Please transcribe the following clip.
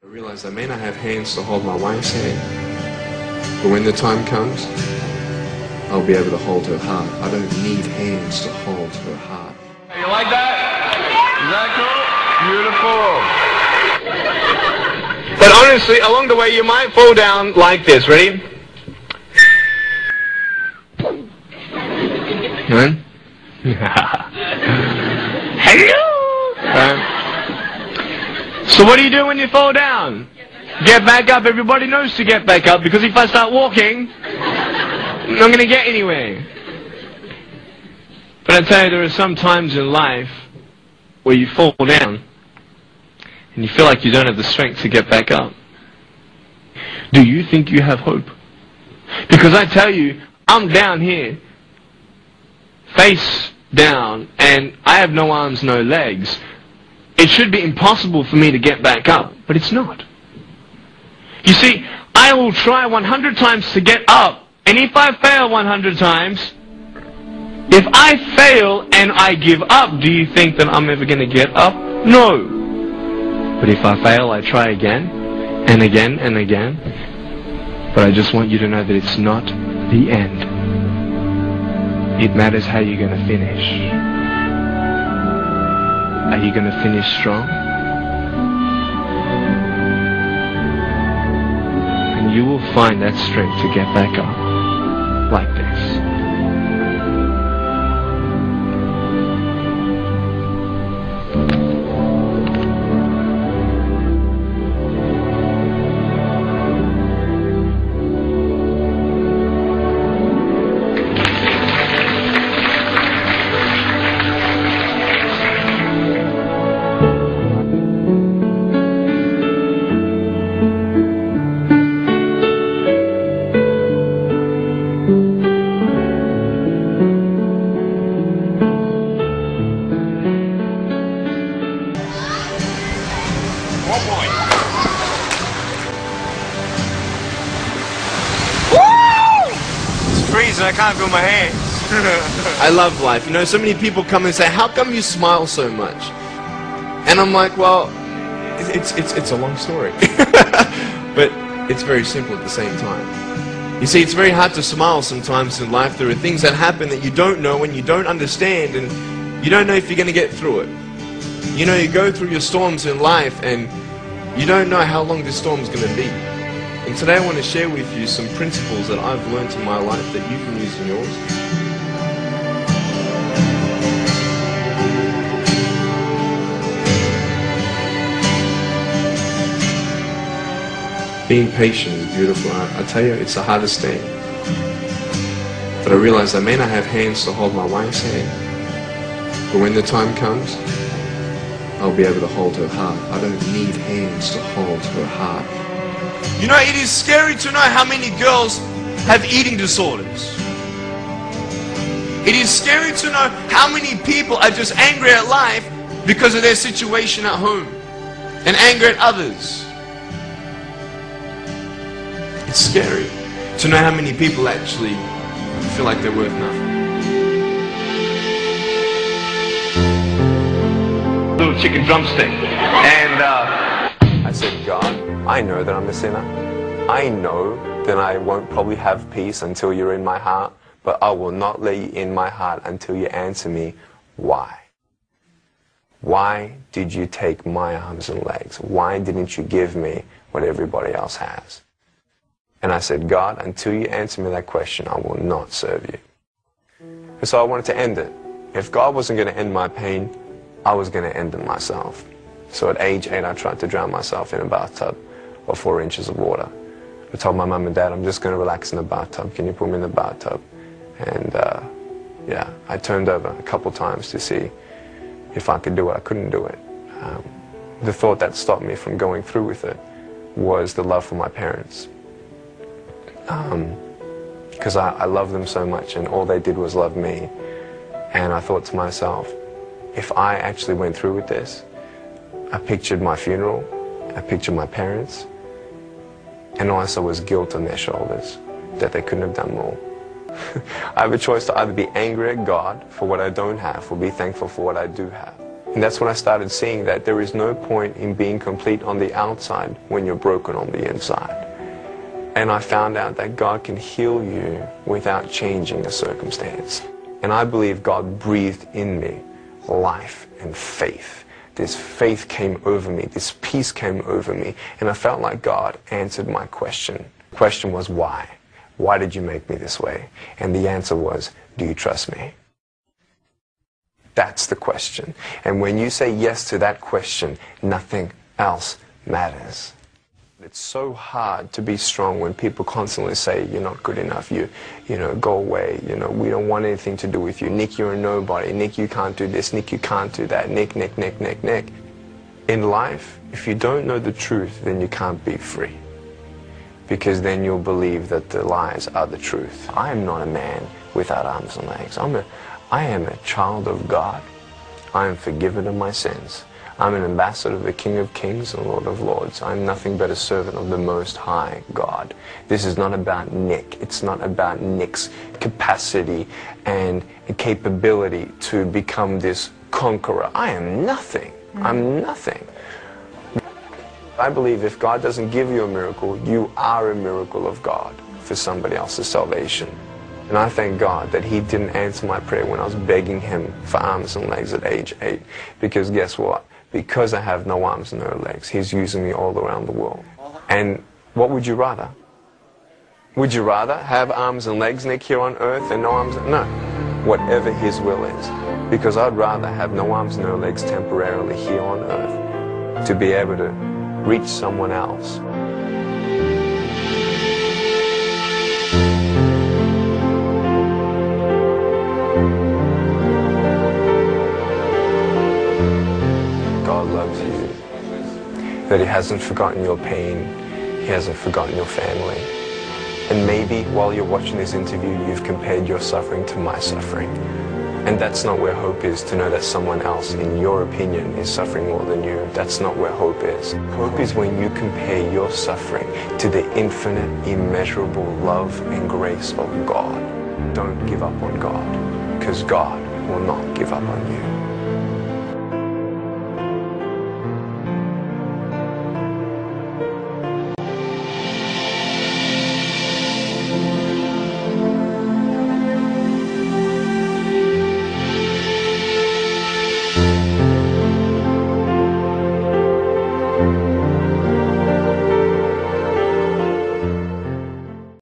I realize I may not have hands to hold my wife's hand, but when the time comes, I'll be able to hold her heart. I don't need hands to hold her heart. You like that? Is that cool? Beautiful. But honestly, along the way, you might fall down like this. Ready? Hello. So what do you do when you fall down? Get back up. Everybody knows to get back up, because if I start walking, I'm not going to get anywhere. But I tell you, there are some times in life where you fall down and you feel like you don't have the strength to get back up. Do you think you have hope? Because I tell you, I'm down here, face down, and I have no arms, no legs. It should be impossible for me to get back up, but it's not. You see, I will try 100 times to get up, and if I fail 100 times, if I fail and I give up, do you think that I'm ever going to get up? No. But if I fail, I try again, and again, and again. But I just want you to know that it's not the end. It matters how you're going to finish. Are you going to finish strong? And you will find that strength to get back up, like this. I can't feel my hands. I love life. You know, so many people come and say, how come you smile so much? And I'm like, well, it's a long story. But it's very simple at the same time. You see, it's very hard to smile sometimes in life. There are things that happen that you don't know and you don't understand, and you don't know if you're going to get through it. You know, you go through your storms in life and you don't know how long this storm's going to be. And today I want to share with you some principles that I've learned in my life that you can use in yours. Being patient is beautiful. I tell you, it's the hardest thing. But I realize I may not have hands to hold my wife's hand, but when the time comes, I'll be able to hold her heart. I don't need hands to hold her heart. You know, it is scary to know how many girls have eating disorders. It is scary to know how many people are just angry at life because of their situation at home and angry at others. It's scary to know how many people actually feel like they're worth nothing. Little chicken drumstick. And I said, God, I know that I'm a sinner. I know that I won't probably have peace until you're in my heart, but I will not let you in my heart until you answer me, why? Why did you take my arms and legs? Why didn't you give me what everybody else has? And I said, God, until you answer me that question, I will not serve you. And so I wanted to end it. If God wasn't going to end my pain, I was going to end it myself. So at age 8, I tried to drown myself in a bathtub of 4 inches of water. I told my mum and dad, I'm just going to relax in the bathtub. Can you put me in the bathtub? And yeah, I turned over a couple times to see if I could do it. I couldn't do it. The thought that stopped me from going through with it was the love for my parents. Because I love them so much, and all they did was love me. And I thought to myself, if I actually went through with this, I pictured my funeral, I pictured my parents, and all I saw was guilt on their shoulders, that they couldn't have done more. I have a choice to either be angry at God for what I don't have, or be thankful for what I do have. And that's when I started seeing that there is no point in being complete on the outside when you're broken on the inside. And I found out that God can heal you without changing a circumstance. And I believe God breathed in me life and faith. This faith came over me, this peace came over me, and I felt like God answered my question. The question was, why? Why did you make me this way? And the answer was, do you trust me? That's the question. And when you say yes to that question, nothing else matters. It's so hard to be strong when people constantly say, you're not good enough, you know, go away, you know, we don't want anything to do with you. Nick, you're a nobody. Nick, you can't do this. Nick, you can't do that. Nick. In life, if you don't know the truth, then you can't be free. Because then you'll believe that the lies are the truth. I am not a man without arms and legs. I am a child of God. I am forgiven of my sins. I'm an ambassador of the King of Kings and Lord of Lords. I'm nothing but a servant of the Most High God. This is not about Nick. It's not about Nick's capacity and capability to become this conqueror. I am nothing. I'm nothing. I believe if God doesn't give you a miracle, you are a miracle of God for somebody else's salvation. And I thank God that He didn't answer my prayer when I was begging Him for arms and legs at age 8. Because guess what? Because I have no arms and no legs, He's using me all around the world. And what would you rather? Would you rather have arms and legs, Nick, here on earth and no arms? No. Whatever His will is. Because I'd rather have no arms, no legs temporarily here on earth to be able to reach someone else. God loves you, that He hasn't forgotten your pain, He hasn't forgotten your family. And maybe while you're watching this interview, you've compared your suffering to my suffering. And that's not where hope is, to know that someone else, in your opinion, is suffering more than you. That's not where hope is. Hope is when you compare your suffering to the infinite, immeasurable love and grace of God. Don't give up on God, because God will not give up on you.